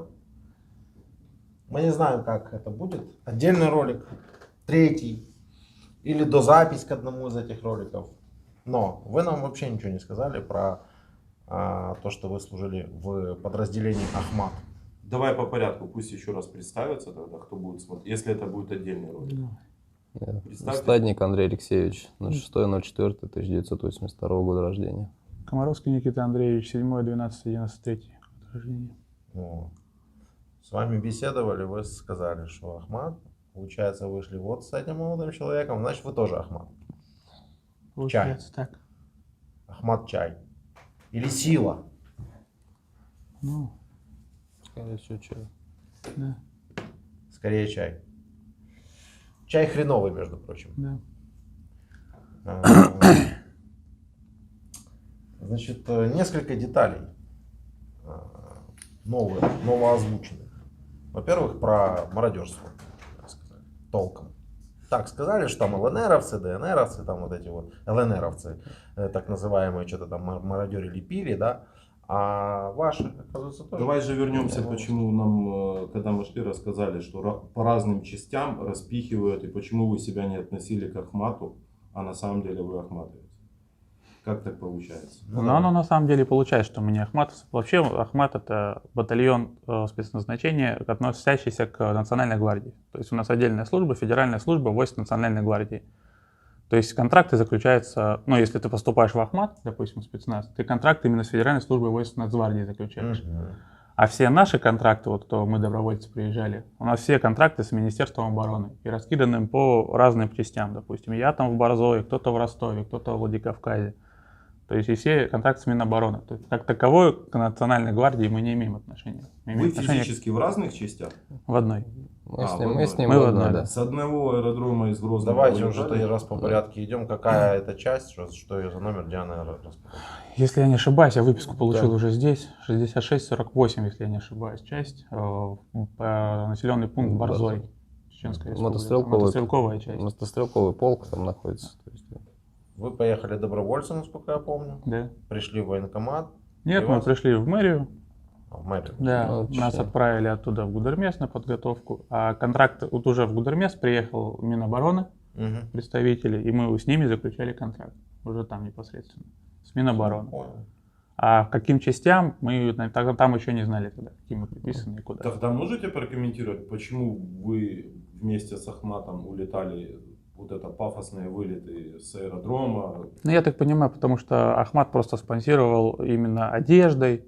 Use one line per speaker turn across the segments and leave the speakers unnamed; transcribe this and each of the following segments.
Все. Мы не знаем, как это будет. Отдельный ролик, третий, или дозапись к одному из этих роликов. Но вы нам вообще ничего не сказали про то, что вы служили в подразделении Ахмат.
Давай по порядку, пусть еще раз представится тогда, кто будет смотреть, если это будет отдельный ролик.
Стадник Андрей Алексеевич, 6.04.1982 года рождения.
Комаровский Никита Андреевич, 7.12.93 год рождения.
С вами беседовали, вы сказали, что Ахмат, получается, вышли вот с этим молодым человеком, значит, вы тоже Ахмат.
Получается так.
Ахмат чай. Или сила.
Ну,
Скорее всего, чай.
да,
Скорее чай. Чай хреновый, между прочим.
да.
Значит, несколько деталей новоозвученных. Во-первых, про мародерство. Так сказать, толком. Так сказали, что там ЛНРовцы, ДНРовцы, там вот эти вот ЛНРовцы, так называемые, что-то там мародерили, пили, да. А ваши, оказывается, тоже.
Давай же вернемся, почему нам, когда мы шли, рассказали, что по разным частям распихивают, и почему вы себя не относили к Ахмату, а на самом деле вы ахматовец. Как так получается?
Но оно на самом деле получается, что мы не ахматовцы. Вообще Ахмат — это батальон спецназначения, относящийся к Национальной гвардии. То есть у нас отдельная служба, федеральная служба войск Национальной гвардии. То есть контракты заключаются, ну если ты поступаешь в Ахмат, допустим, спецназ, ты контракт именно с Федеральной службой войск Нацгвардии заключаешь. А все наши контракты, вот кто мы добровольцы приезжали, у нас все контракты с Министерством обороны и раскиданы по разным частям. Допустим, я там в Борзове, кто-то в Ростове, кто-то в Владикавказе. То есть и все контракты с Минобороны. То есть, как таковой к Национальной гвардии мы не имеем отношения.
Вы физически в разных частях?
В одной.
Мы с
Мы
ним
в
в
одной,
одной,
да.
да.
С одного аэродрома из Грозного.
Давайте уже раз по порядке идем. Какая это часть, что ее за номер, где она распакована?
Если я не ошибаюсь, я выписку получил уже здесь. 6648, если я не ошибаюсь, часть. Населенный пункт Борзой. Чеченская республика. Мотострелковая часть.
Мотострелковый полк там находится. То есть,
Вы поехали добровольцем, насколько я помню.
Да.
Пришли в военкомат.
Нет, мы пришли в мэрию.
В мэрию.
Да,
Ну,
нас
честно.
отправили оттуда в Гудермес на подготовку. А контракт, вот уже в Гудермес приехал Минобороны,
Мгм.
представители, и мы с ними заключали контракт. Уже там непосредственно. С Минобороны.
Понял.
А каким частям мы тогда там еще не знали, тогда, какие мы приписаны и куда.
Тогда можете прокомментировать, почему вы вместе с Ахматом улетали, вот это пафосные вылеты с аэродрома?
Ну, я так понимаю, потому что Ахмат просто спонсировал именно одеждой,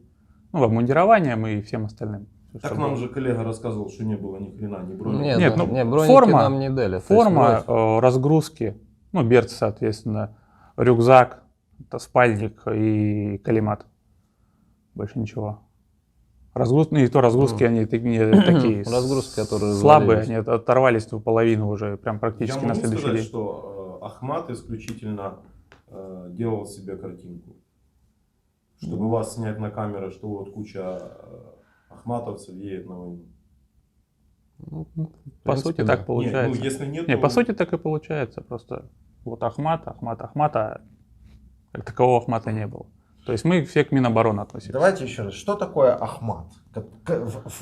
ну, обмундированием и всем остальным.
Так
Чтобы-
нам же коллега рассказывал, что не было ни хрена, ни брони.
Нет, ну,
броники
форма-
нам не дали. То есть
Форма,
вроде-
разгрузки, ну, берцы, соответственно, рюкзак, это спальник и калимат. Больше ничего. Разгрузки, ну, и то разгрузки, они такие
Разгрузки, которые
слабые,
развалились.
они оторвались в половину уже, прям практически
Я
на
могу
следующий
сказать,
день.
что Ахмат исключительно делал себе картинку. Чтобы вас снять на камеру, что вот куча ахматовцев едет на войну.
Ну, в
По
принципе,
сути,
да.
так получается.
Нет, ну если нет,
Не,
то-
по сути, так и получается. Просто вот Ахмата, как такового Ахмата не было. То есть мы все к Минобороны относимся.
Давайте еще раз. Что такое Ахмат?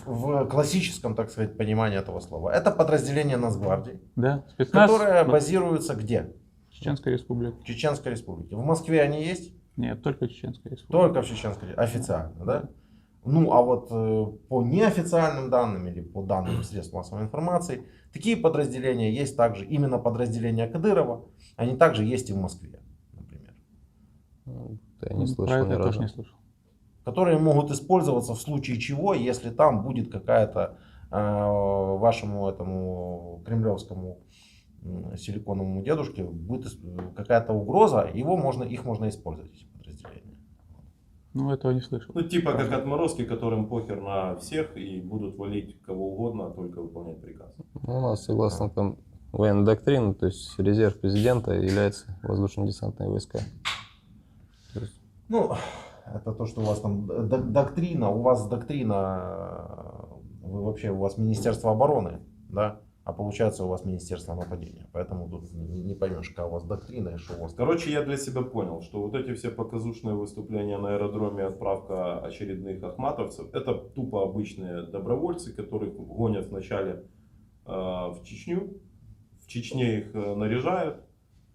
В классическом, так сказать, понимании этого слова. Это подразделение Нацгвардии,
Да, спецназ
которое
в
базируется где?
Чеченской республике.
В Чеченской республике. В Москве они есть?
Нет, только Чеченская республика.
Только в Чеченской официально, да? Ну, а вот по неофициальным данным или по данным средств массовой информации, такие подразделения есть также, именно подразделения Кадырова, они также есть и в Москве, например.
Я не слышал
Про это
ни
я тоже
разу.
не слышал.
Которые могут использоваться в случае чего, если там будет какая-то вашему этому кремлевскому силиконовому дедушке будет какая-то угроза, их можно использовать, эти подразделения.
Ну, этого не слышал.
Ну, типа как отморозки, которым похер на всех и будут валить кого угодно, а только выполнять приказ.
Ну, у нас, согласно там военной доктрины, то есть резерв президента является воздушно-десантные войска. То есть,
Ну, это то, что у вас там доктрина, у вас доктрина, у вас Министерство обороны, да? а получается у вас Министерство нападения. Поэтому тут не поймешь, какая у вас доктрина и что у вас.
Короче, я для себя понял, что вот эти все показушные выступления на аэродроме, отправка очередных ахматовцев, это тупо обычные добровольцы, которых гонят вначале в Чечню, в Чечне их наряжают,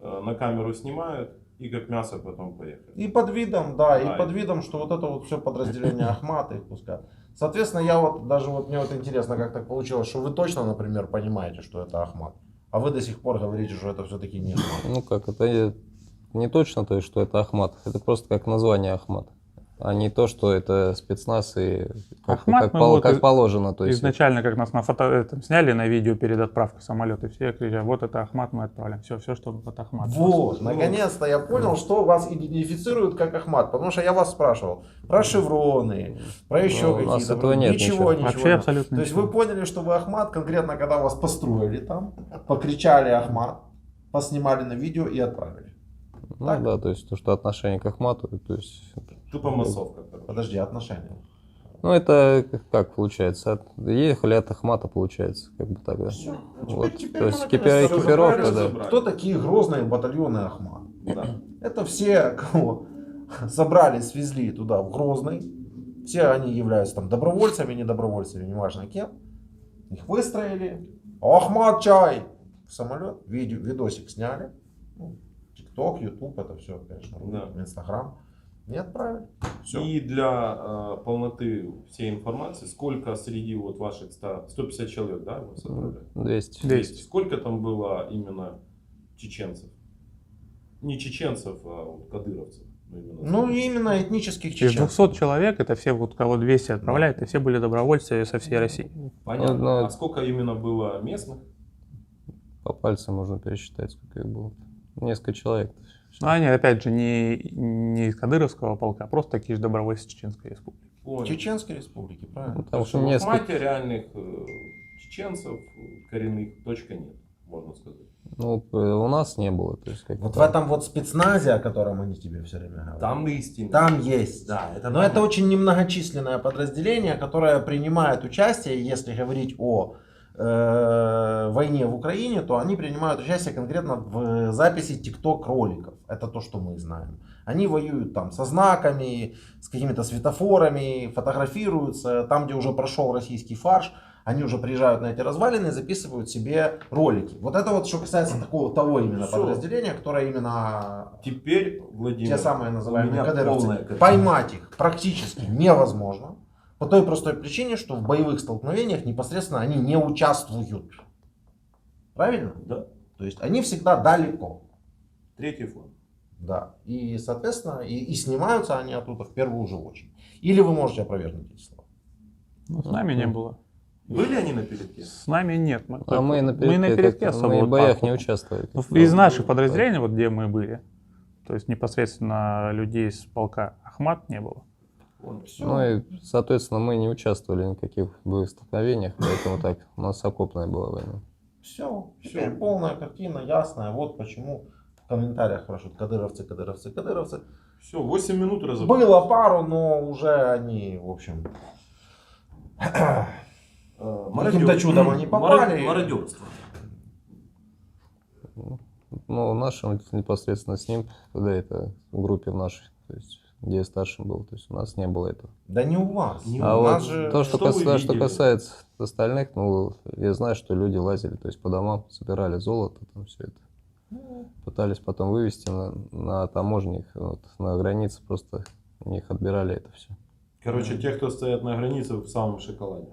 на камеру снимают и как мясо потом поехали.
И под видом, да, и
Да,
под
и-
видом, что вот это вот все подразделение Ахмата их пускают. Соответственно, я вот даже вот мне вот интересно, как так получилось, что вы точно, например, понимаете, что это Ахмат, а вы до сих пор говорите, что это все-таки не Ахмат.
Ну как, это не точно то, есть, что это Ахмат. Это просто как название Ахмат. А не то, что это спецназ и
Ахмат, ну вот
как положено. То есть,
Изначально, как нас на сняли на видео перед отправкой самолета, и все кричали, вот это Ахмат, мы отправляем. Все, что от Ахмата.
Вот, наконец-то я понял, что вас идентифицируют как Ахмат, потому что я вас спрашивал про шевроны, про еще
Ну, у нас
какие-то.
этого нет
ничего.
Вообще
нет.
абсолютно
То есть
ничего.
вы поняли, что вы Ахмат конкретно, когда вас построили там, покричали Ахмат, поснимали на видео и отправили.
ну
так?
да, то есть то, что отношение к Ахмату, то есть,
Тупо массовка. короче.
Подожди, отношения.
ну это как получается, ехали от Ахмата получается, как бы так, да.
Всё.
Вот,
Теперь
то есть
мы наконец-то
экипировка,
разобрались,
да.
Кто такие грозные батальоны Ахмат?
Да.
Это все, кого собрали, свезли туда, в Грозный. Все они являются там добровольцами, не добровольцами, неважно кем. Их выстроили. Ахмат чай! В самолет, видосик сняли. ТикТок, Ютуб, это все, конечно,
Да.
Инстаграм. И отправили. Все.
И для полноты всей информации, сколько среди вот ваших 150 человек, да, вы собрали?
200.
200.
Сколько там было именно чеченцев? Не чеченцев, а вот кадыровцев.
Ну, именно этнических
Из
чеченцев.
200 человек, это все, вот кого 200 отправляют, и все были добровольцы со всей России.
Понятно.
Ну,
А сколько именно было местных?
По пальцам можно пересчитать, сколько их было. Несколько человек.
Но они, опять же, не из Кадыровского полка, а просто такие же добровольцы Чеченской республики.
Понял.
Чеченской республики, правильно?
Ну, потому
Так
что
что в
несколько.
Ахмате реальных чеченцев коренных точка нет, можно сказать.
Ну, у нас не было. То есть, как
Вот в этом вот спецназе, о котором они тебе все время говорят.
Там истина.
Там есть.
Да, это
Но это очень немногочисленное подразделение, которое принимает участие, если говорить о войне в Украине, то они принимают участие конкретно в записи TikTok роликов. Это то, что мы знаем. Они воюют там со знаками, с какими-то светофорами, фотографируются. Там, где уже прошел российский фарш, они уже приезжают на эти развалины и записывают себе ролики. Вот это вот, что касается того именно
Всё.
подразделения, которое именно
Теперь, Владимир,
те самые
у
называемые
меня
кадыровцы,
полная картина.
поймать их практически невозможно. По той простой причине, что в боевых столкновениях непосредственно они не участвуют. Правильно?
Да.
То есть они всегда далеко.
Третий фон.
Да. И, соответственно, и снимаются они оттуда в первую же очередь. Или вы можете опровергнуть эти слова.
Ну, с нами не было.
Были они на передке?
С нами нет. Мы,
А мы на
передке
передке,
особо
мы в
вот
боях
так
не
вот.
участвовали.
Ну, из наших подразделений, вот где мы были, то есть непосредственно людей из полка Ахмат не было.
Все.
Ну и, соответственно, мы не участвовали в никаких боевых столкновениях, поэтому так, у нас окопная была война.
Все. Теперь полная картина, ясная. Вот почему в комментариях спрашивают кадыровцы, кадыровцы, кадыровцы.
Все, 8 минут разобрались.
Было пару, но уже они, в общем, каким-то чудом они попали.
Мародерство.
Ну, нашим непосредственно с ним, когда это в группе в нашей, то есть, где я старшим был, то есть у нас не было этого.
Да не у вас.
Не
А
у
вот
нас же...
то, что,
что вы
что
видели?
касается остальных, ну, я знаю, что люди лазили, то есть по домам, собирали золото, там все это. Пытались потом вывести на таможне, их, вот, на границе, просто у них отбирали это все.
Короче, те, кто стоят на границе, в самом шоколаде.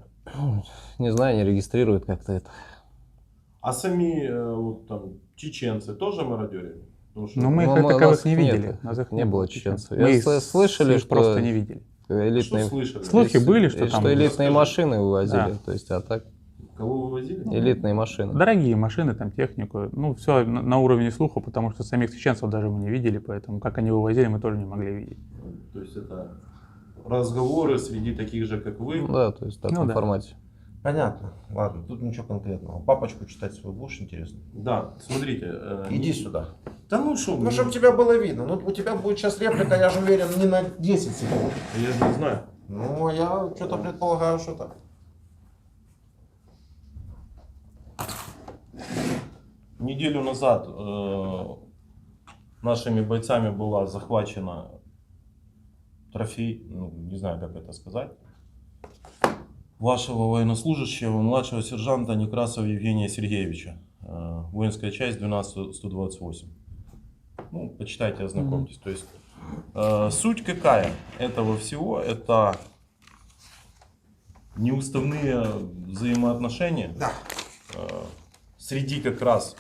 Не знаю, не регистрируют как-то это.
А сами вот там чеченцы тоже мародерили? Потому что
Но мы их
Ну,
как
у
таковых
нас
не
нет,
видели. Нас их
не было
чеченцев.
чеченцев.
Мы
Я
их
слышали,
их
что
просто не видели.
что
элитные,
слышали?
Слухи были, что там
элитные
расскажи.
машины вывозили,
Да.
то есть, а так
Кого вывозили?
элитные машины.
дорогие машины, там технику. Ну, все на уровне слуха, потому что самих чеченцев даже мы не видели, поэтому как они вывозили, мы тоже не могли видеть.
То есть это разговоры среди таких же, как вы.
Ну да, то есть в таком
Ну да.
формате.
Понятно. Ладно, тут ничего конкретного. Папочку читать свой будешь, интересно?
Да, смотрите.
Иди сюда.
Да ну что,
Ну, чтобы тебя было видно. Ну, у тебя будет сейчас реплика, я же уверен, не на 10 секунд.
я же не знаю.
Ну, а я что-то предполагаю, что так.
Неделю назад нашими бойцами была захвачена трофей, ну, не знаю, как это сказать, вашего военнослужащего, младшего сержанта Некрасова Евгения Сергеевича, воинская часть 12128. Ну, почитайте, ознакомьтесь. То есть суть какая этого всего? Это неуставные взаимоотношения
Да.
среди как раз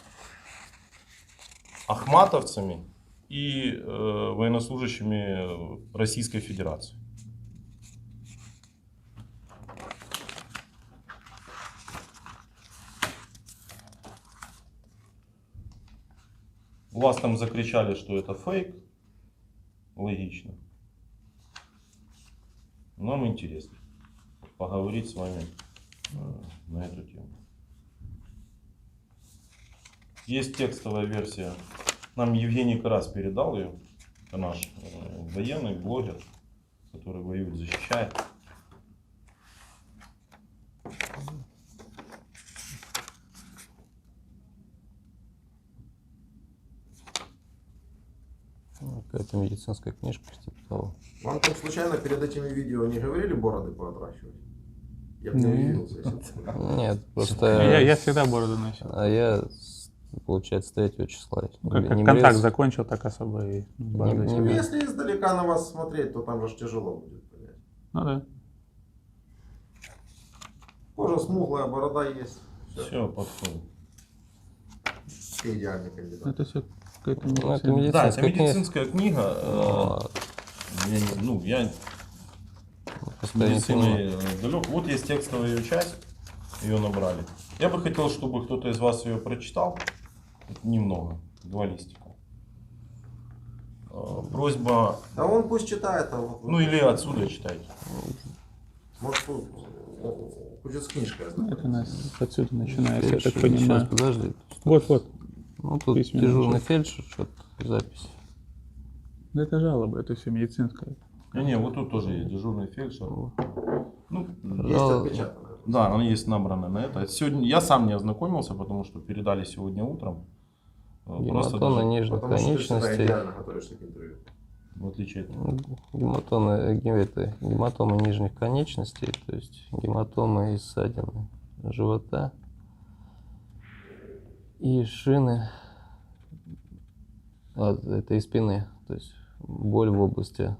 ахматовцами и военнослужащими Российской Федерации. У вас там закричали, что это фейк. Логично. Нам интересно поговорить с вами на эту тему. Есть текстовая версия. Нам Евгений Карас передал ее. Это наш военный блогер, который воюет, защищает.
Какая-то медицинская книжка, типа того.
Вам там случайно перед этими видео не говорили бороды поотращивать? Я бы не удивился, если бы.
Нет, просто...
Я всегда бороду носил.
А я, получается, 3 числа.
Как
не
контакт
брился.
закончил, так особо и бородой
не
себе.
Ну, если издалека на вас смотреть, то там же тяжело будет понять.
Ну да.
Кожа смуглая, борода есть.
Все, подходит.
Ты идеальный кандидат.
Это все какая-то
Ну, это
медицина.
Да, это
медицинская книга.
медицинская книга. Я с
Просто я не понимаю.
медициной далек. Вот есть текстовая ее часть, ее набрали. Я бы хотел, чтобы кто-то из вас ее прочитал. Немного, 2 листика. Просьба,
Да он пусть читает, а вот...
ну или отсюда читайте.
Может, будет с книжкой.
Это у нас отсюда начинается, я так
Сейчас,
понимаю.
подожди.
Вот.
Ну, тут
Письменный
дежурный
отчет.
фельдшер, что-то, запись.
Да это жалоба, это все медицинское.
Не, вот тут тоже есть дежурный фельдшер. Ну,
Есть
Да.
отпечатано.
да, оно есть набрано на это. Сегодня я сам не ознакомился, потому что передали сегодня утром. Просто
Гематома
даже,
нижних
Потому что ты всегда
конечностей.
идеально готовишься к интервью.
в отличие от
Гематомы нижних конечностей, то есть гематомы и ссадины живота и шины, это и спины, то есть боль в области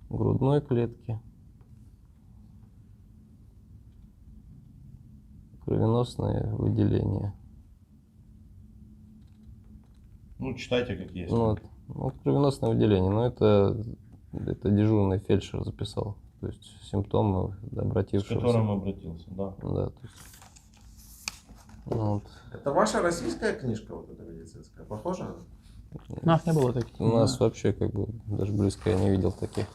грудной клетки, кровеносные выделения.
ну, читайте как есть.
Ну, вот кровеносное выделение, но это дежурный фельдшер записал. То есть симптомы
С
обратившегося.
которым обратился, да.
Да, то есть, ну, вот.
Это ваша российская книжка, вот эта медицинская? Похожа?
У нас не было таких.
У нас вообще как бы даже близко я не видел таких.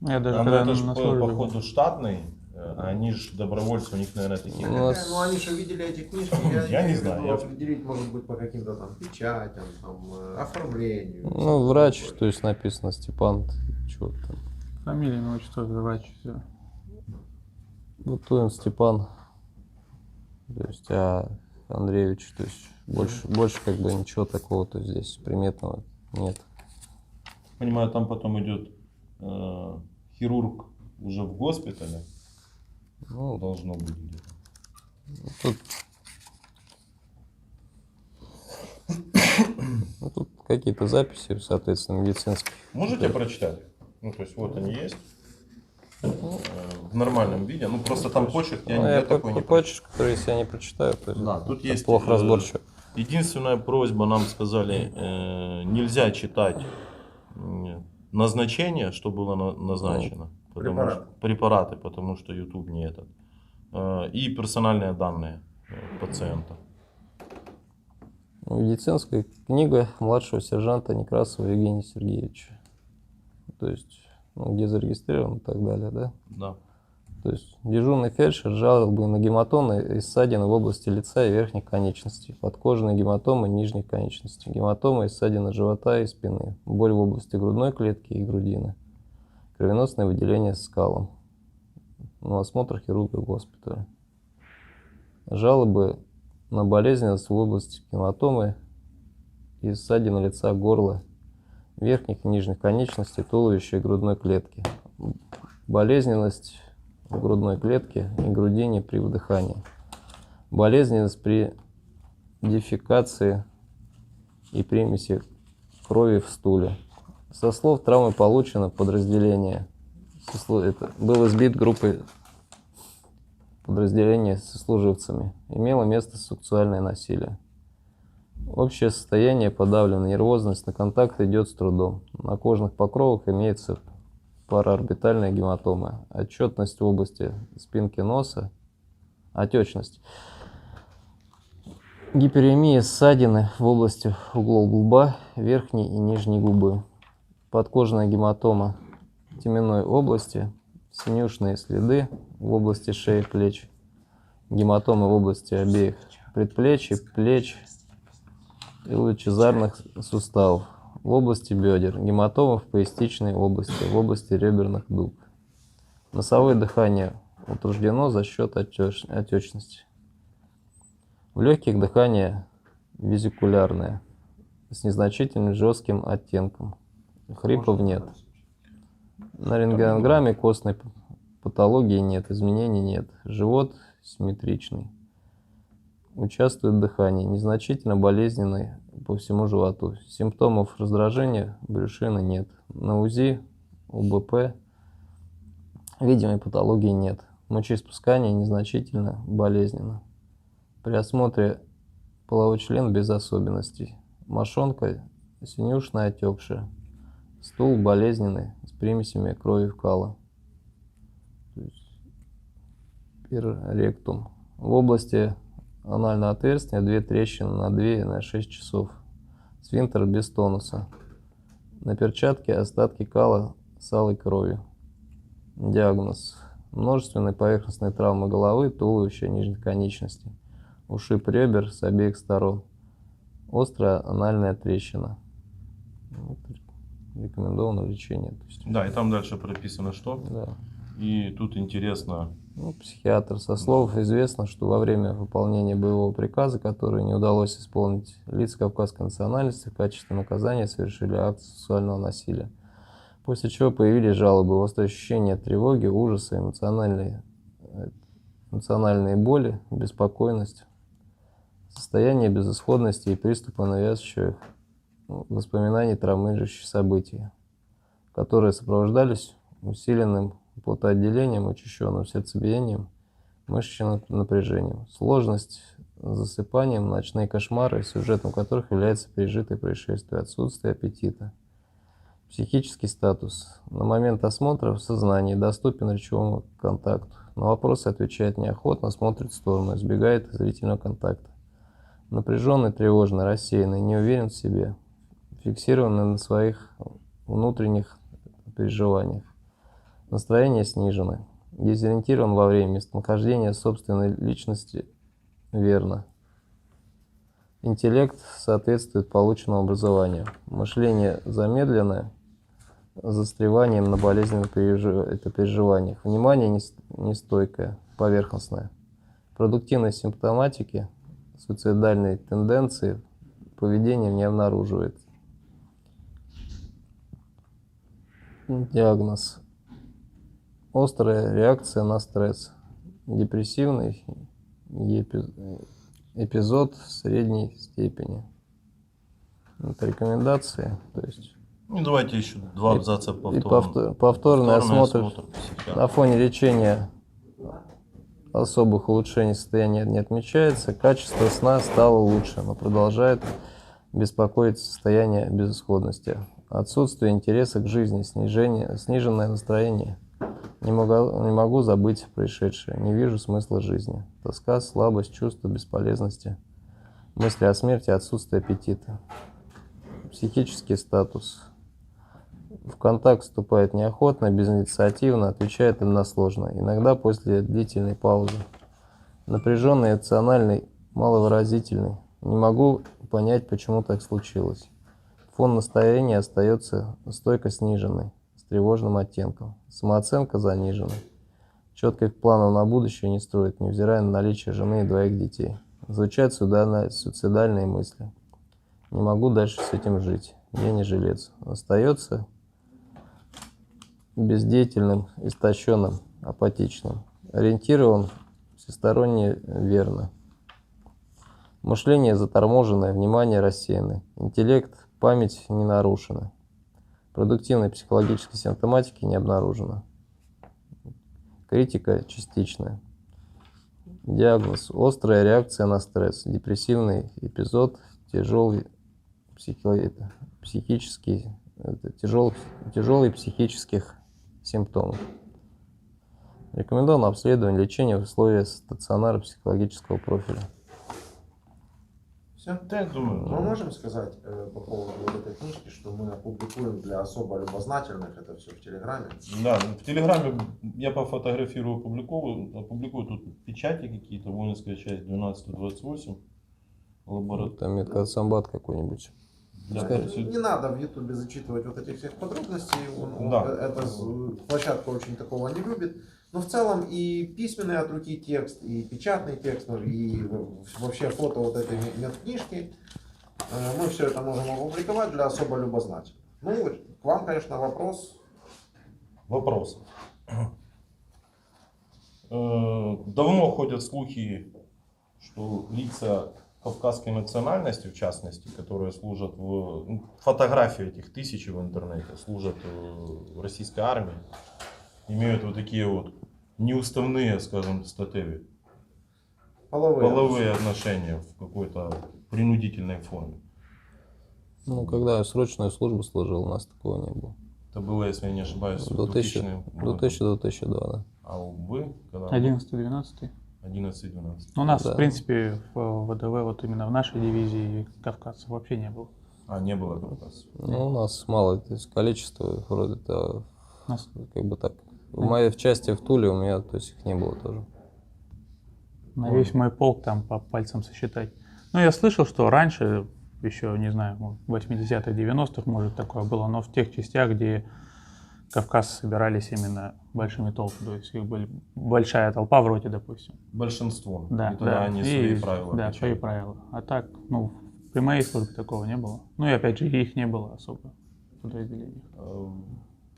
Я даже
А, ну,
когда
это ж
на службе был.
походу штатный, а они же добровольцы, у них, наверное, таких.
Ну, у нас-
Ну они же видели эти книжки,
Я не
имею в
знаю,
виду,
я-
определить может быть по каким-то там печатям, там, оформлению.
Ну, врач, то есть написано Степан, что там.
Фамилия, имя, отчество, врач, все.
Бутуин Степан. То есть, а Андреевич, то есть больше как бы ничего такого, то есть здесь приметного нет.
Понимаю, там потом идет хирург уже в госпитале,
Ну,
должно быть где-то.
тут, ну, тут какие-то записи, соответственно, медицинские.
Можете прочитать? Ну, то есть вот они есть. В нормальном виде. Ну, просто там почерк,
Ну,
я
я
такой не
почерк, который если я не прочитаю, то есть
Да, тут
это
есть,
плохо разборчиво.
Единственная просьба, нам сказали, нельзя читать назначение, что было назначено. Препараты, потому что YouTube не этот. И персональные данные пациента.
Медицинская книга младшего сержанта Некрасова Евгения Сергеевича. То есть, ну, где зарегистрирован и так далее, да?
Да.
То есть дежурный фельдшер жалобы на гематомы и ссадины в области лица и верхних конечностей, подкожные гематомы нижних конечностей, гематомы и ссадины живота и спины, боль в области грудной клетки и грудины, кровеносное выделение с скалом, на осмотр хирурга в госпитале. Жалобы на болезненность в области гематомы и ссадин лица, горла, верхних и нижних конечностей, туловища и грудной клетки. Болезненность в грудной клетке и грудине при вдыхании. Болезненность при дефекации и примеси крови в стуле. Со слов травмы получено подразделение. Был избит группой подразделения с сослуживцами. Имело место сексуальное насилие. Общее состояние подавлено, нервозность, на контакт идет с трудом. На кожных покровах имеется параорбитальная гематома. Отечность в области спинки носа. Отечность. Гиперемия, ссадины в области углов лба, верхней и нижней губы. Подкожная гематома теменной области, синюшные следы в области шеи, плеч. Гематомы в области обеих предплечий, плеч и лучезарных суставов. В области бедер. Гематома в поясничной области, в области реберных дуг. Носовое дыхание утруждено за счет отечности. В легких дыхание визикулярное, с незначительным жестким оттенком. Хрипов нет. На рентгенограмме костной патологии нет, изменений нет. Живот симметричный. Участвует в дыхании, незначительно болезненный по всему животу. Симптомов раздражения брюшины нет. На УЗИ, УБП видимой патологии нет. Мочеиспускание незначительно болезненно. При осмотре половой член без особенностей. Мошонка синюшная, отекшая. Стул болезненный с примесями крови в кала. Пирректум. В области анального отверстия 2 трещины на 2 и на 6 часов. Сфинктер без тонуса. На перчатке остатки кала с алой кровью. Диагноз. Множественные поверхностные травмы головы, туловища, нижних конечностей. Ушиб ребер с обеих сторон. Острая анальная трещина. Вот, рекомендовано лечение. То есть,
Да, и там дальше прописано что.
да.
И тут интересно.
Психиатр. Со слов известно, что во время выполнения боевого приказа, который не удалось исполнить, лица кавказской национальности в качестве наказания совершили акт сексуального насилия. После чего появились жалобы, острое ощущение тревоги, ужаса, эмоциональные боли, беспокойность, состояние безысходности и приступы навязчивых воспоминаний травмирующих событий, которые сопровождались усиленным потоотделением, учащенным сердцебиением, мышечным напряжением. Сложность с засыпанием, ночные кошмары, сюжетом которых является пережитое происшествие, отсутствие аппетита. Психический статус. На момент осмотра в сознании доступен речевому контакту. На вопросы отвечает неохотно, смотрит в сторону, избегает зрительного контакта. Напряженный, тревожный, рассеянный, не уверен в себе, фиксированный на своих внутренних переживаниях. Настроение снижено. Дезориентирован во время, местонахождения собственной личности верно. Интеллект соответствует полученному образованию. Мышление замедленное, с застреванием на болезненных переживаниях. Внимание нестойкое, поверхностное. Продуктивной симптоматики, суицидальные тенденции, поведение не обнаруживает. Диагноз. Острая реакция на стресс. Депрессивный эпизод средней степени. Это рекомендации. То есть
Ну, давайте еще 2 абзаца
повторный осмотр
психиатра.
на фоне лечения особых улучшений состояния не отмечается. Качество сна стало лучше, но продолжает беспокоить состояние безысходности. Отсутствие интереса к жизни, сниженное настроение. Не могу забыть происшедшее, не вижу смысла жизни. Тоска, слабость, чувство бесполезности. Мысли о смерти, отсутствие аппетита. Психический статус. В контакт вступает неохотно, безинициативно, отвечает односложно, иногда после длительной паузы. Напряженный, эмоциональный, маловыразительный. Не могу понять, почему так случилось. Фон настроения остается стойко сниженный, с тревожным оттенком. Самооценка занижена. Четких планов на будущее не строит, невзирая на наличие жены и 2 детей. Звучат суицидальные мысли. Не могу дальше с этим жить. Я не жилец. Остается бездеятельным, истощенным, апатичным. Ориентирован всесторонне верно. Мышление заторможенное, внимание рассеяно. Интеллект, память не нарушена. Продуктивной психологической симптоматики не обнаружено. Критика частичная. Диагноз. Острая реакция на стресс. Депрессивный эпизод. Тяжелый психических симптомов. Рекомендовано обследование, лечение в условиях стационара психологического профиля.
Все?
Да, я думаю,
Мы можем сказать по поводу вот этой книжки, что мы опубликуем для особо любознательных это все в Телеграме?
Да, в Телеграме я пофотографирую, опубликую тут печати какие-то, воинская часть 12-28, лаборатория.
Там медкомбат какой-нибудь.
Да,
Да,
то есть
не надо в Ютубе зачитывать вот этих всех подробностей,
Да.
Площадка очень такого не любит. Но в целом и письменный от руки текст, и печатный текст, и вообще фото вот этой медкнижки, мы все это можем опубликовать для особо любознательных. Ну, к вам, конечно, вопрос.
Вопрос. Давно ходят слухи, что лица кавказской национальности, в частности, которые служат фотографии этих тысячи в интернете, служат в российской армии, имеют вот такие вот неуставные, скажем, статеви, половые отношения в какой-то принудительной форме.
Ну, когда я срочную службу служил, у нас такого не было.
Это было, если я не ошибаюсь, в
2000-2002, да.
А вы когда?
11-12.
11-12.
У нас,
Да.
в принципе, в ВДВ, вот именно в нашей дивизии, кавказцев вообще не было.
А, не было кавказцев.
Ну, у нас мало, то есть количество вроде-то,
У нас
как бы так. В моей в части в Туле у меня, то есть их не было тоже.
на весь мой полк там по пальцам сосчитать. Ну, я слышал, что раньше, еще, не знаю, в 80-х, 90-х, может, такое было, но в тех частях, где кавказцы собирались именно большими толпами, то есть их были большая толпа в роте, допустим.
Большинство.
Да,
И тогда
да.
они
И-
свои правила
Да,
качали.
свои правила. А так, ну, при моей службе такого не было. Ну и опять же, их не было особо в подразделениях.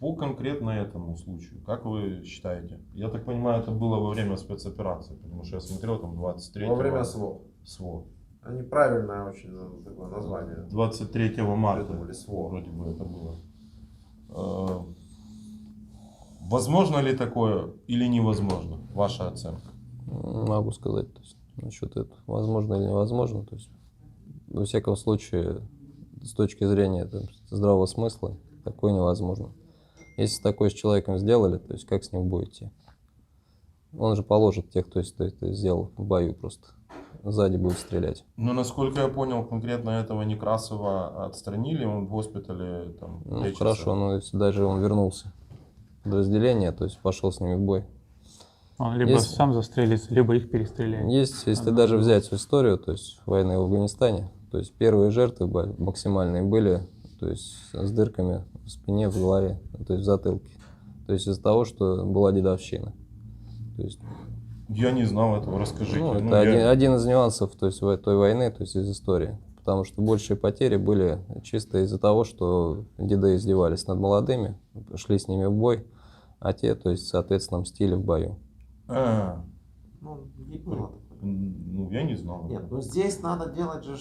По конкретно этому случаю, как вы считаете? Я так понимаю, это было во время спецоперации, потому что я смотрел там 23
Во время СВО.
СВО.
Неправильное очень такое название.
23 марта
Придумали СВО.
вроде бы это было. Возможно ли такое или невозможно? Ваша оценка?
Могу сказать, то есть, насчет этого, возможно или невозможно. То есть, во всяком случае, с точки зрения там, здравого смысла, такое невозможно. Если такое с человеком сделали, то есть как с ним в бой идти? Он же положит тех, кто это сделал в бою просто. Сзади будет стрелять.
Но насколько я понял, конкретно этого Некрасова отстранили, он в госпитале там
Ну,
лечится.
хорошо, но если даже он вернулся в подразделение, то есть пошел с ними в бой.
Он либо
Если-
сам застрелится, либо их перестреляет.
Есть, если
Одно
даже
из
взять историю, то есть войны в Афганистане, то есть первые жертвы максимальные были, то есть с дырками в спине, в голове, то есть в затылке. То есть из-за того, что была дедовщина. То есть,
Я не знал этого, расскажите.
ну, это
Ну, я-
один из нюансов, то есть той войны, то есть из истории. Потому что большие потери были чисто из-за того, что деды издевались над молодыми, шли с ними в бой, а те, то есть, соответственно, мстили в бою.
А,
Ну, и было такое.
ну, я не знал.
Нет, ну здесь надо делать же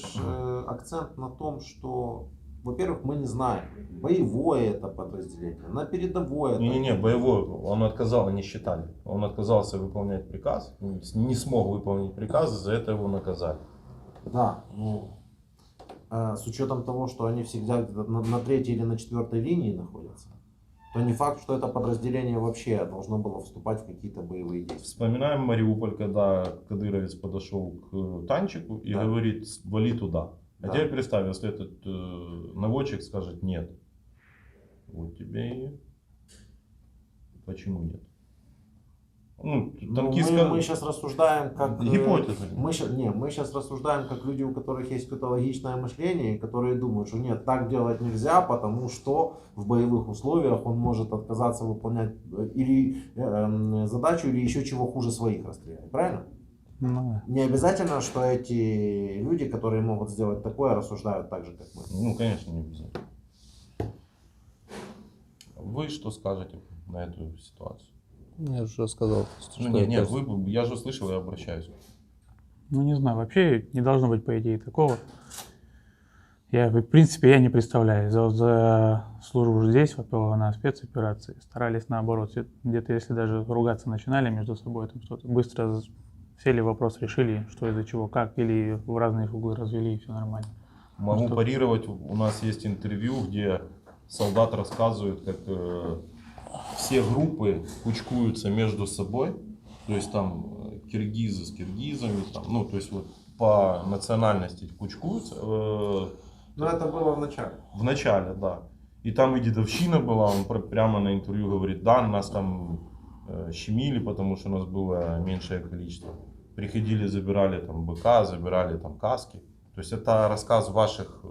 акцент на том, что, во-первых, мы не знаем, боевое это подразделение, на передовое.
Не-не-не, боевой, он отказал, они считали. Он отказался выполнять приказ, не смог выполнить приказ, за это его наказали.
Да, ну, с учетом того, что они всегда где-то на третьей или на четвертой линии находятся, то не факт, что это подразделение вообще должно было вступать в какие-то боевые действия.
Вспоминаем Мариуполь, когда кадыровец подошел к танчику и
Да.
говорит, вали туда. А
Да.
теперь представь, если этот наводчик скажет нет. Вот тебе и почему нет? Ну,
Ну,
танкист
мы сейчас рассуждаем как...
Гипотеза.
Мы сейчас рассуждаем как люди, у которых есть какое-то логичное мышление, и которые думают, что нет, так делать нельзя, потому что в боевых условиях он может отказаться выполнять или задачу, или еще чего хуже своих расстрелять. Правильно?
Ну,
Не обязательно, что эти люди, которые могут сделать такое, рассуждают так же, как мы.
Ну, конечно, не обязательно. Вы что скажете на эту ситуацию?
Я же сказал,
Ну,
что
нет, нет,
это-
я же услышал и обращаюсь.
ну, не знаю, вообще не должно быть, по идее, такого. В принципе, я не представляю. За службу здесь, вот, на спецоперации, старались наоборот. Где-то, если даже ругаться начинали между собой, там что-то, быстро сели, вопрос решили, что из-за чего, как, или в разные углы развели, и все нормально.
Могу
что-
парировать. У нас есть интервью, где солдат рассказывает, как все группы кучкуются между собой. То есть там киргизы с киргизами, там, ну, то есть вот по национальности кучкуются.
Но это было в начале.
В начале, да. И там и дедовщина была, он прямо на интервью говорит, да, нас там щемили, потому что у нас было меньшее количество. Приходили, забирали там быка, забирали там каски. То есть это рассказ ваших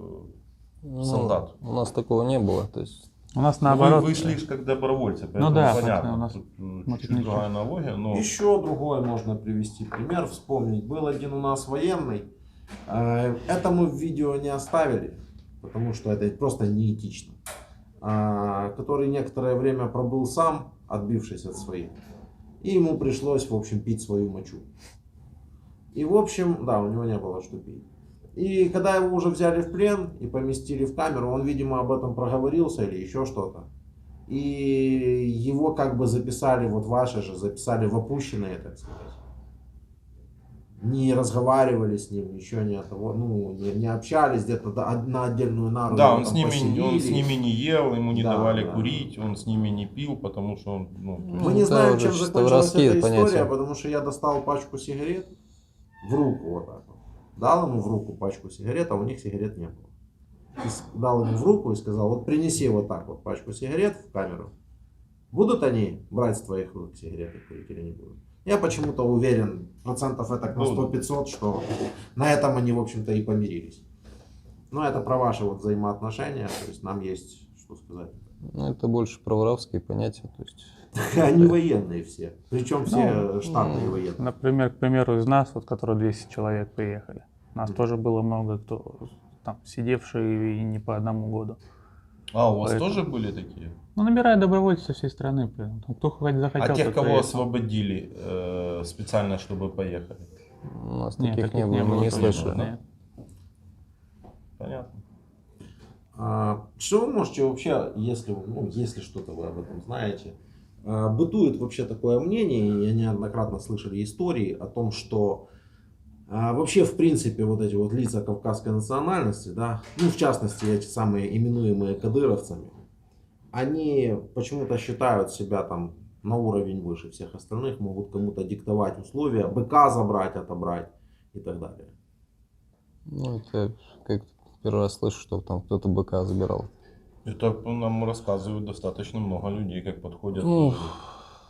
ну,
солдат.
у нас такого не было. То есть,
У нас
Ну,
наоборот.
вы шли как добровольцы, поэтому
да,
понятно.
у нас
Тут
мы
чуть-чуть
тут ничего.
другая аналогия, но
Еще другой можно привести пример, вспомнить. Был один у нас военный. Это мы в видео не оставили, потому что это просто неэтично. Который некоторое время пробыл сам, отбившись от своих. И ему пришлось, в общем, пить свою мочу. И, в общем, да, у него не было что пить. И когда его уже взяли в плен и поместили в камеру, он, видимо, об этом проговорился или еще что-то. И его как бы записали, вот ваши же, записали в опущенные, так сказать. Не разговаривали с ним, еще не от того, ну, не общались, где-то на отдельную нару.
да,
его
он
там
с ними не ел, ему не
Да,
давали
да.
курить, он с ними не пил, потому что он, ну, то есть-
Мы не
это
знаем,
уже
чем
чисто
закончилась
воровские
эта история,
понятия.
потому что я достал пачку сигарет в руку вот так вот. Дал ему в руку пачку сигарет, а у них сигарет не было. Дал ему в руку и сказал, вот принеси вот так вот пачку сигарет в камеру. Будут они брать с твоих рук сигареты курить или не будут? Я почему-то уверен, процентов это на 100-500, что на этом они, в общем-то, и помирились. Но это про ваши вот взаимоотношения, то есть нам есть что сказать.
ну, это больше про воровские понятия. То есть,
Они военные все, причем все
Ну,
штатные военные.
Например, к примеру, из нас, вот, которые 200 человек приехали, нас тоже было много кто там сидевшие и не по одному году.
А, у вас
Поэтому-
тоже были такие?
Ну, набирают добровольцев со всей страны. Прям. Кто хоть захотел,
А тех,
тот
кого
приехал.
освободили специально, чтобы поехали?
у нас
Нет,
таких не было, мы
было
не
тоже,
слышали.
нет.
Понятно.
Что вы можете вообще, если, ну, если что-то вы об этом знаете, бытует вообще такое мнение, и я неоднократно слышали истории о том, что вообще в принципе вот эти вот лица кавказской национальности, да, ну в частности эти самые именуемые кадыровцами, они почему-то считают себя там на уровень выше всех остальных, могут кому-то диктовать условия, быка забрать, отобрать и так далее.
Ну, это как первый раз слышу, что там кто-то быка забирал.
Это нам рассказывают достаточно много людей, как подходят,
Ну.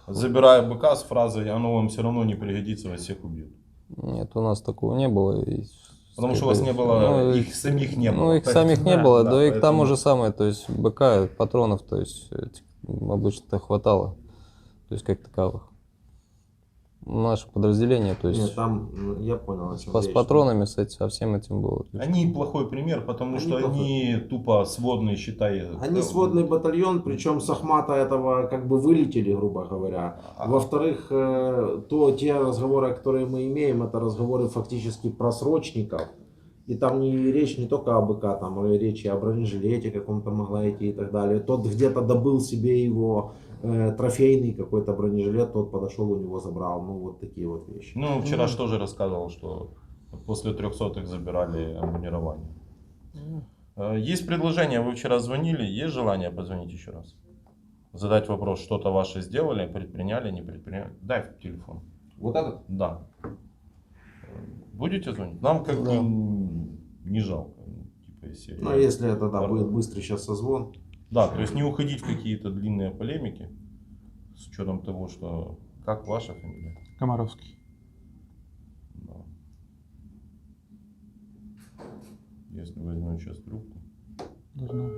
забирая быка с фразой «оно вам все равно не пригодится, вас всех убьют».
Нет, у нас такого не было. И
Потому что у вас не было,
ну,
их самих не было.
Ну, их самих не
Да,
было,
да,
да и к тому
поэтому-
же самое, то есть БК, патронов, то есть обычно-то хватало, то есть как таковых. Наше подразделение, то есть
Нет, там, я понял, о чем
с
речь.
патронами, со всем этим было. То есть,
Они плохой пример, потому
Они
что они тупо сводные, считай.
Они сводный батальон, причем с Ахмата этого как бы вылетели, грубо говоря. Во-вторых, те разговоры, которые мы имеем, это разговоры фактически про срочников. И там речь не только о БК, там речь и о бронежилете каком-то могла идти и так далее. Тот где-то добыл себе его трофейный какой-то бронежилет, тот подошел, у него забрал. Ну, вот такие вот вещи.
Ну, вчера же тоже рассказывал, что после 300-х забирали амунирование. Есть предложение, вы вчера звонили, есть желание позвонить еще раз? Задать вопрос, что-то ваше сделали, предприняли, не предприняли? Дай телефон.
Вот этот?
Да. Будете звонить? Нам как
Да.
бы не жалко. Типа из серии.
Ну, если это, да, будет быстрый сейчас созвон.
Да, то есть не уходить в какие-то длинные полемики, с учетом того, что... Как ваша фамилия?
Комаровский.
Да. Если возьмем сейчас трубку.
Должно быть.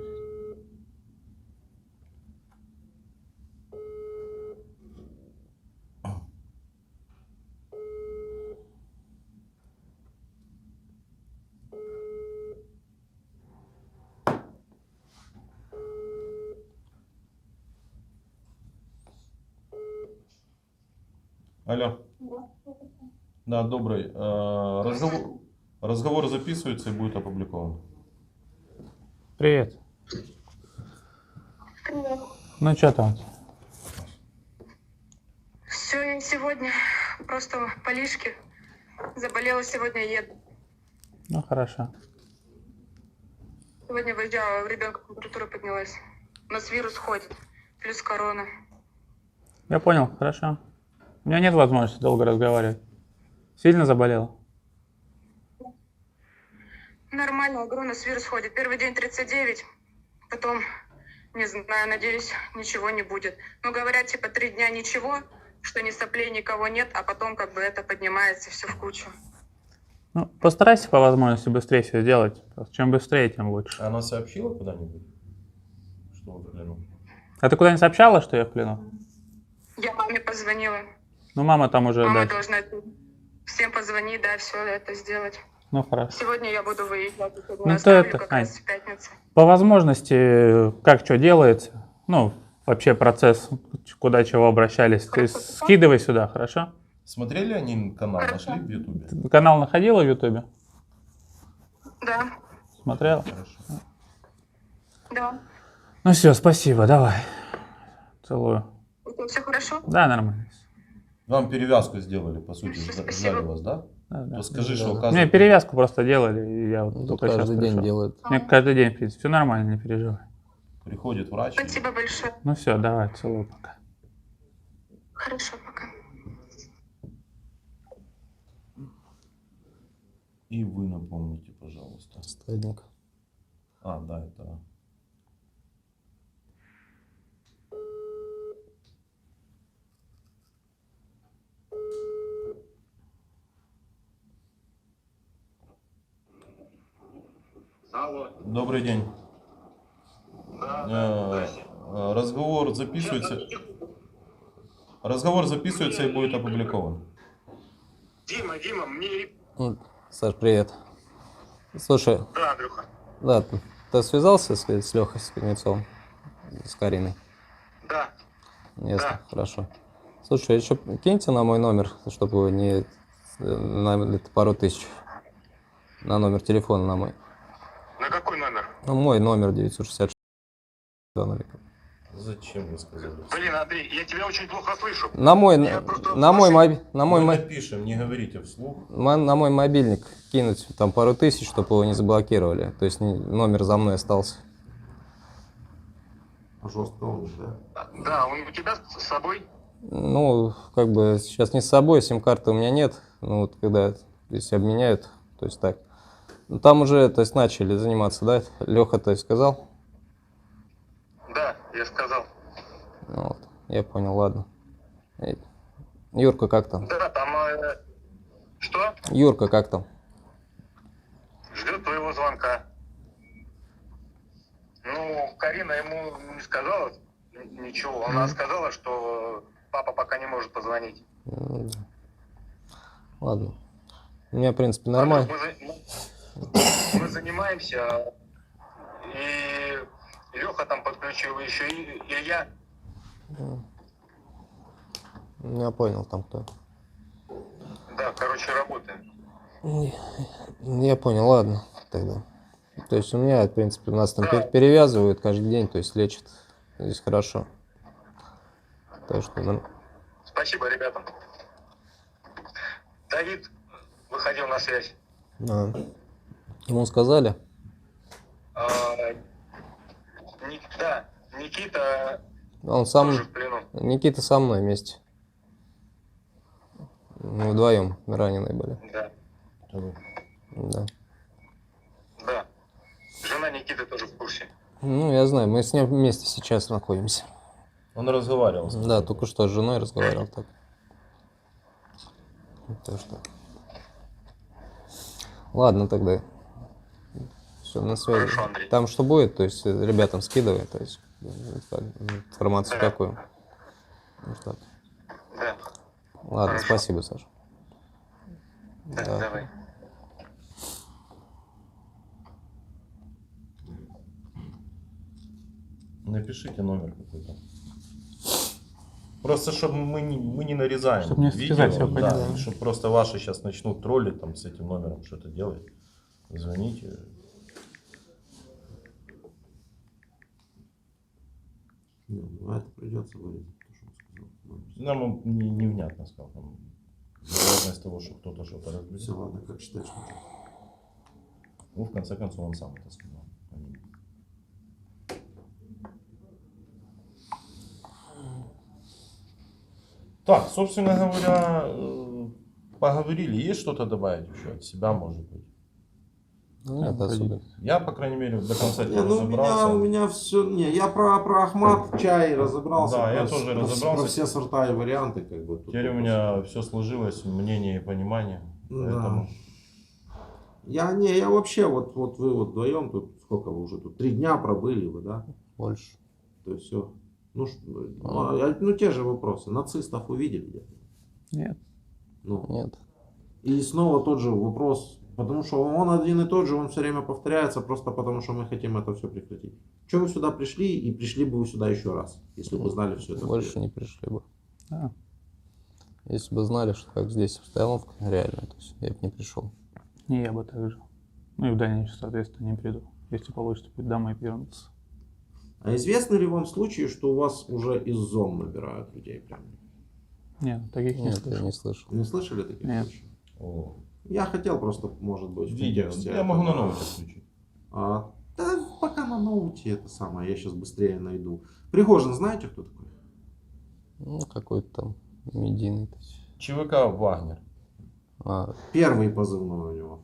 Алло. Да, добрый. Разговор записывается и будет опубликован.
Привет.
Привет.
Ну что там?
Все, я сегодня просто по лишке. Заболела, сегодня еду.
Ну хорошо.
Сегодня выезжаю, у ребенка температура поднялась. У нас вирус ходит, плюс корона.
Я понял, хорошо. У меня нет возможности долго разговаривать. Сильно заболела?
Нормально, я говорю, у нас вирус ходит. Первый день 39, потом, не знаю, надеюсь, ничего не будет. Но говорят, типа 3 дня ничего, что ни соплей, никого нет, а потом как бы это поднимается все в кучу.
Ну, постарайся по возможности быстрее все сделать. Просто чем быстрее, тем лучше.
Она сообщила куда-нибудь, что вы в плену?
А ты куда-нибудь сообщала, что я в плену?
Я маме позвонила.
Ну, мама там уже,
Мама
да.
должна всем позвонить, да, все это сделать.
Ну, хорошо.
Сегодня я буду выезжать, сегодня
Ну, то
оставлю
это,
как
Ань.
раз в пятницу.
По возможности, как что делается, ну, вообще процесс, куда чего обращались, ты скидывай сюда, хорошо?
Смотрели они канал, нашли в Ютубе?
Ты канал находила в Ютубе?
Да,
Смотрела?
Хорошо.
да.
Ну все, спасибо, давай. Целую.
У тебя все хорошо?
Да, нормально.
Вам перевязку сделали, по сути,
Спасибо.
ждали вас, да?
Да, да.
То скажи, что
Да.
Мне
оказывается...
перевязку просто делали, и я вот
Ну,
только сейчас
каждый день
пришел.
делают.
Мне каждый день, в принципе, все нормально, не переживай.
Приходит врач.
Спасибо большое.
Ну все, давай, целую, пока.
Хорошо, пока.
И вы напомните, пожалуйста.
Стадник.
А, да, это...
Алло.
Добрый день. Разговор записывается. Разговор записывается и будет опубликован.
Дима, мне...
Саш, привет. Слушай,
Да, Андрюха.
да, ты связался с Лехой, с Кузнецовым, с Кариной?
Да.
Ясно,
Да.
хорошо. Слушай, еще киньте на мой номер, чтобы не на пару тысяч. На номер телефона на мой.
На какой номер?
Ну, мой номер 966.
Зачем вы сказали?
Блин, Андрей, я тебя очень плохо слышу.
На мой,
Я просто
на мой,
машине-
Мы напишем, не говорите вслух.
на мой мобильник кинуть там пару тысяч, чтобы его не заблокировали. То есть номер за мной остался.
Жестко у них, да?
Да, он у тебя с собой?
Ну, как бы сейчас не с собой, сим-карты у меня нет. Ну, вот когда если обменяют, то есть так. Ну, там уже, то есть начали заниматься, да? Леха, то есть сказал?
Да, я сказал.
Ну, вот, я понял, ладно. Юрка, как там?
Да, там... Что?
Юрка, как там?
Ждет твоего звонка. Ну, Карина ему не сказала ничего. Она сказала, что папа пока не может позвонить.
М, Ладно. У меня, в принципе, нормально.
Мы занимаемся, и Леха там подключил еще и Илья.
Я понял, там кто.
Да, короче, работаем.
Я понял, ладно тогда. То есть у меня, в принципе, у нас там
Да.
перевязывают каждый день, то есть лечат. Здесь хорошо. Так что,
Спасибо, ребята. Давид выходил на связь.
ему сказали?
А, да, Никита
Он сам,
тоже в плену.
Никита со мной вместе. Мы вдвоем раненые были.
Да,
Да.
да. Жена Никиты тоже в курсе.
Ну, я знаю, мы с ним вместе сейчас находимся.
Он разговаривал. с
Да,
тобой.
только что с женой разговаривал так. Так что. Ладно тогда. Все, на связи.
Хорошо, Андрей.
Там что будет, то есть ребятам скидывай, то есть информацию
Да.
какую. Вот так.
Да,
Ладно,
Хорошо.
спасибо, Саша.
да,
Да.
давай.
Напишите номер какой-то.
Просто чтобы мы не нарезаем
Чтоб не связать, я
да,
понял.
чтобы просто ваши сейчас начнут троллить там с этим номером что-то делать. Звоните.
Не, ну это придется говорить, то, что он сказал.
Нам он невнятно сказал. Там, вероятность того, что кто-то что-то
Все,
разглядел.
ладно, как считаешь?
Ну, в конце концов, он сам это сказал. Так, собственно говоря, поговорили. Есть что-то добавить еще от себя, может быть?
Нет, особо.
Я, по крайней мере, до конца
Не,
не
ну
разобрался.
у меня все. Не, я про Ахмат чай разобрался.
Да, я
про-
тоже
про-
разобрался.
Про все сорта и варианты, как бы. тут
Теперь у
вопрос.
меня все сложилось, мнение и понимание.
Да.
Поэтому...
Я вообще, вот вы вот вдвоем тут, сколько вы уже тут, 3 дня пробыли вы, да?
Больше.
То есть все. Ну, те же вопросы. Нацистов увидели где-то?
Нет.
Ну,
Нет.
и снова тот же вопрос, потому что он один и тот же, он все время повторяется, просто потому что мы хотим это все прекратить. Чего вы сюда пришли, и пришли бы вы сюда еще раз, если бы знали все это?
Больше не пришли бы.
Да.
Если бы знали, что как здесь обстановка реально, то есть я бы не пришел.
Не я бы так же. Ну и в дальнейшем, соответственно, не приду. Если получится путь домой вернуться.
А известны ли вам случаи, что у вас уже из зон набирают людей прям?
Нет, таких не
Нет, я
слышал.
не слышал.
Не слышали таких
Нет.
случаев?
О,
Я хотел просто, может быть, в
видео.
контексте
Я могу на
этого.
ноуте включить.
Да, пока на ноуте это самое, я сейчас быстрее найду. Пригожин, знаете, кто такой?
Ну, какой-то там медийный. То есть.
ЧВК «Вагнер».
Первый позывной у него.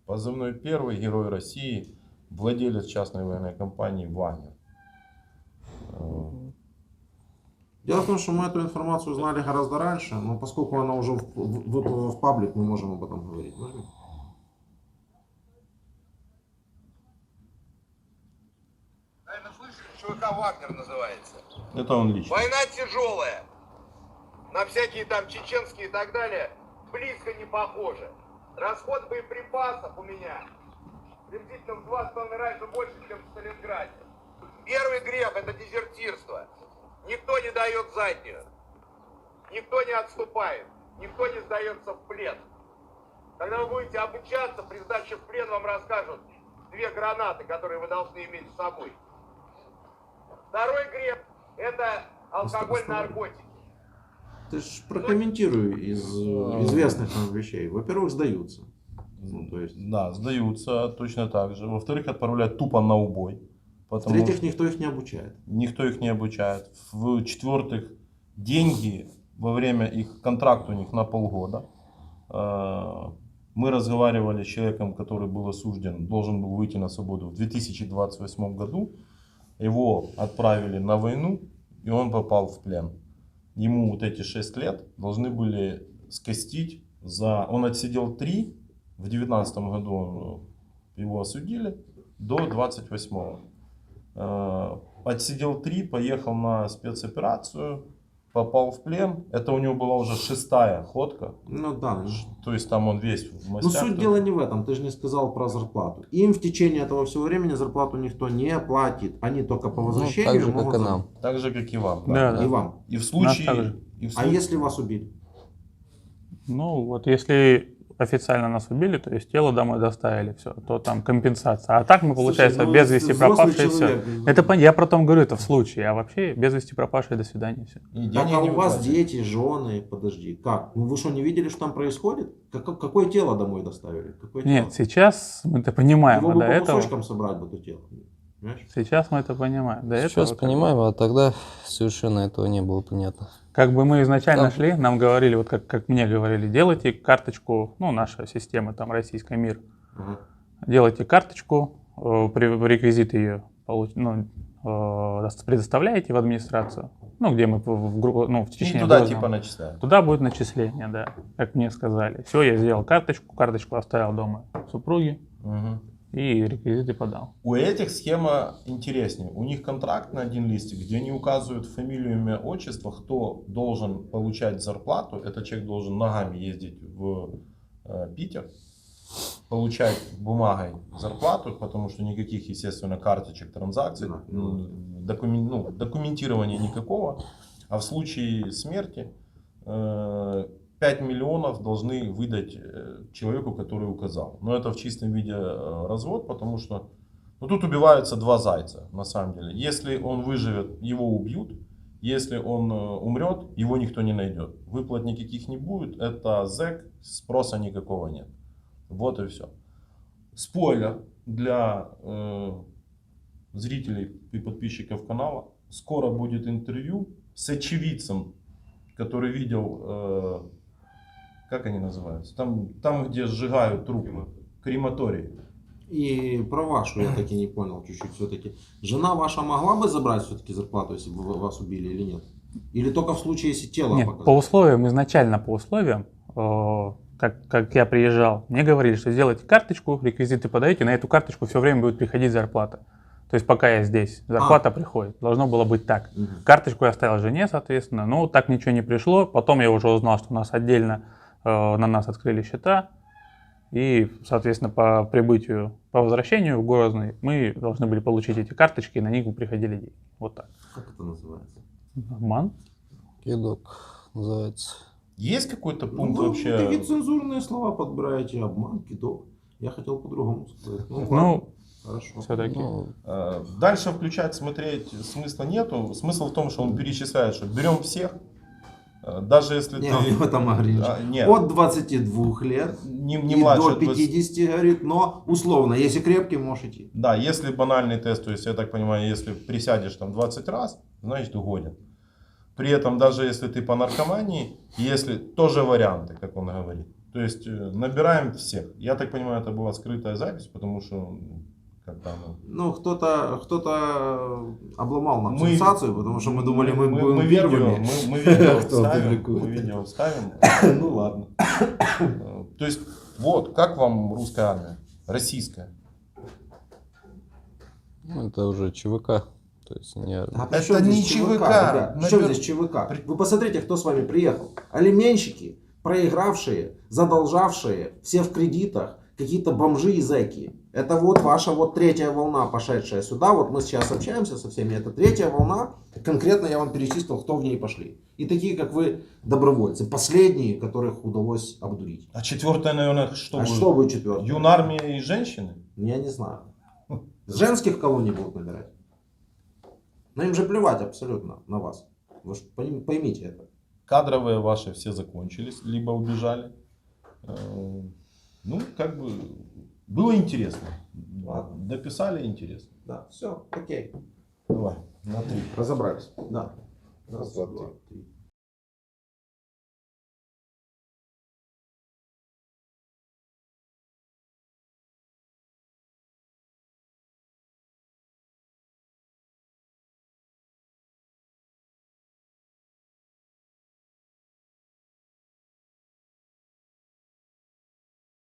Позывной первый, герой России, владелец частной военной компании «Вагнер».
Дело в том, что мы эту информацию знали гораздо раньше, но поскольку она уже выплыла в паблик, мы можем об этом говорить. Можно?
Наверное, слышали, ЧВК «Вагнер» называется.
Это он лично.
Война тяжелая. На всякие там чеченские и так далее близко не похоже. Расход боеприпасов у меня приблизительно в 2,5 раза больше, чем в Сталинграде. Первый грех – это дезертирство. Никто не дает заднюю. Никто не отступает. Никто не сдается в плен. Когда вы будете обучаться, при сдаче в плен вам расскажут 2 гранаты, которые вы должны иметь с собой. Второй грех – это алкоголь, наркотики.
Ты ж прокомментирую из известных нам вещей. Во-первых, сдаются. Ну, то есть.
Да, сдаются точно так же. Во-вторых, отправляют тупо на убой.
В-третьих, никто их не обучает.
Никто их не обучает. В-четвертых, деньги во время их контракта у них на полгода. Мы разговаривали с человеком, который был осужден, должен был выйти на свободу в 2028 году. Его отправили на войну, и он попал в плен. Ему вот эти 6 лет должны были скостить за... Он отсидел 3, в 2019 году его осудили, до 28-го. Отсидел 3, поехал на спецоперацию, попал в плен. Это у него была уже 6-я ходка.
Ну да.
То есть там он весь в
Но
мастях.
суть дела не в этом. Ты же не сказал про зарплату. Им в течение этого всего времени зарплату никто не платит. Они только по возвращению
так же, как
могут
и
заработать.
нам.
Так же, как и вам.
Да,
И вам.
И в
Нас
случае...
также.
и в
А
случае-
если вас убили?
Ну, вот если официально нас убили, то есть тело домой доставили, все, то там компенсация. А так мы, получается,
Слушай, ну,
без вести
взрослый
пропавшие, все.
человек.
Это я про том говорю, это в случае, а вообще без вести пропавшие, до свидания, все.
И
Так,
денег
а
не
у вас
выплачивают.
дети, жены, подожди, как? Ну вы что, не видели, что там происходит? Какое тело домой доставили? Какое тело?
Нет, сейчас мы это понимаем,
Его
а
бы
до
по
этого...
кусочкам собрать бы это тело. Понимаешь?
Сейчас мы это понимаем. До этого,
Сейчас
как бы,
понимаем, а тогда совершенно этого не было понятно.
Как бы мы изначально
Да.
шли, нам говорили, вот как мне говорили, делайте карточку, ну, наша система, там, российская МИР,
Ага.
делайте карточку, реквизиты ее предоставляете в администрацию, ну, где мы в
И
течение
туда
года-
типа начисляют.
Туда будет начисление, да, как мне сказали. Все, я сделал карточку оставил дома супруги
Мгм.
и реквизиты подал.
У этих схема интереснее. У них контракт на один листик, где они указывают фамилию, имя, отчество, кто должен получать зарплату. Этот человек должен ногами ездить в Питер, получать бумагой зарплату, потому что никаких, естественно, карточек, транзакций,
Да.
документирования никакого.
А в случае смерти 5 миллионов должны выдать человеку, который указал. Но это в чистом виде развод, потому что тут убиваются два зайца, на самом деле. Если он выживет, его убьют. Если он умрет, его никто не найдет. Выплат никаких не будет. Это зэк, спроса никакого нет. Вот и все. Спойлер для зрителей и подписчиков канала. Скоро будет интервью с очевидцем, который видел, как они называются, там где сжигают трупы, крематории.
И про вашу я таки не понял чуть-чуть все-таки. Жена ваша могла бы забрать все-таки зарплату, если бы вас убили или нет? Или только в случае, если тело
Нет,
показать?
по условиям, изначально по условиям, как я приезжал, мне говорили, что сделайте карточку, реквизиты подаете, на эту карточку все время будет приходить зарплата. То есть пока я здесь, зарплата приходит. Должно было быть так. Карточку я оставил жене, соответственно, но так ничего не пришло. Потом я уже узнал, что у нас отдельно на нас открыли счета. И, соответственно, по прибытию, по возвращению в Грозный мы должны были получить эти карточки, и на них приходили деньги. Вот так.
Как это называется?
Обман.
Кидок называется.
Есть какой-то пункт
Вы
вообще?
такие цензурные слова подбираете, обман, кидок. Я хотел по-другому сказать. Ну, ладно,
Ну,
хорошо.
все-таки.
Ну,
Дальше включать, смотреть смысла нету. Смысл в том, что он перечисляет, что берем всех, даже если
Не,
ты...
он в этом ограничен.
Нет,
От 22 лет
не
и
младше
до
от 20.
50, говорит, но условно, если крепкий, можешь идти.
Да, если банальный тест, то есть, я так понимаю, если присядешь там 20 раз, значит угоден. При этом, даже если ты по наркомании, если тоже варианты, как он говорит. То есть, набираем всех. Я так понимаю, это была скрытая запись, потому что как-то оно...
Ну, кто-то обломал нам
Мы-
сенсацию, потому что мы думали, мы будем
видео,
первыми.
мы видео
Кто
вставим,
опубликует.
мы видео вставим.
Ну ладно.
То есть, вот, как вам русская армия? Российская.
ну, это уже ЧВК. То есть не армия.
А при
Это
чем
не
здесь
ЧВК,
ребят? При чем
набер-
здесь ЧВК? Вы посмотрите, кто с вами приехал. Алименщики, проигравшие, задолжавшие, все в кредитах, какие-то бомжи и зэки. Это вот ваша вот третья волна, пошедшая сюда. Вот мы сейчас общаемся со всеми. Это третья волна. Конкретно я вам перечислил, кто в ней пошли. И такие, как вы, добровольцы. Последние, которых удалось обдурить.
А четвертая, наверное, что
А
будет?
что будет четвертое?
Юнармия и женщины?
Я не знаю. С женских колоний будут набирать. Но им же плевать абсолютно на вас. Вы же поймите это.
Кадровые ваши все закончились, либо убежали. Ну, как бы, было интересно.
Ладно.
Дописали интересно.
Да, все, окей.
Давай, на 3.
Разобрались. Да. Раз, два, три.